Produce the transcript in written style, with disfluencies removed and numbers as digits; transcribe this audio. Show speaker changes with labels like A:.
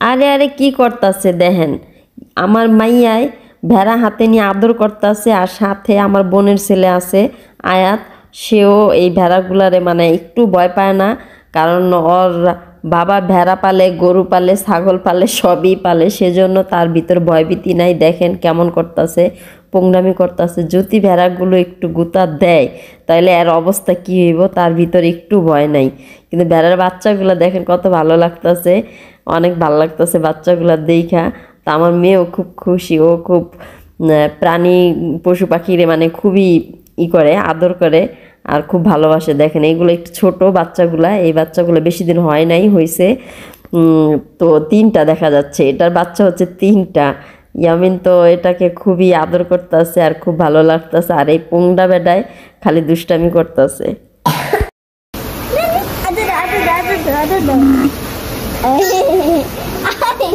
A: আরে আরে কি করতেছে দেখেন, আমার মাইয়ায় ভেড়া হাতে নিয়ে আদর করতেছে, আর সাথে আমার বোনের ছেলে আছে আয়াত, সেও এই ভেড়াগুলারে মানে একটু ভয় পায় না। কারণ ওর বাবা ভেড়া পালে, গরু পালে, ছাগল পালে, সবই পালে, সেজন্য তার ভিতর ভয়ভীতি নাই। দেখেন কেমন করতেছে, পোংরামি করতেছে। যদি ভেড়াগুলো একটু গুতা দেয় তাহলে এর অবস্থা কি হইব, তার ভিতর একটু ভয় নাই। কিন্তু ভেড়ার বাচ্চাগুলো দেখেন কত ভালো লাগতেছে, অনেক ভালো লাগতেছে বাচ্চাগুলো দেখা। তা আমার মেয়েও খুব খুশি, ও খুব প্রাণী পশু পাখিরে মানে খুবই করে, আদর করে, আর খুব ভালোবাসে। দেখেন এইগুলো একটু ছোট বাচ্চাগুলা, এই বাচ্চাগুলো বেশি দিন হয় নাই, হয়েছে তো 3টা দেখা যাচ্ছে, এটার বাচ্চা হচ্ছে 3টা। ইয়ামিন তো এটাকে খুবই আদর করতেছে আর খুব ভালো লাগতেছে, আর এই পোংডা বেডায় খালি দুষ্টামি করতেছে।
B: I think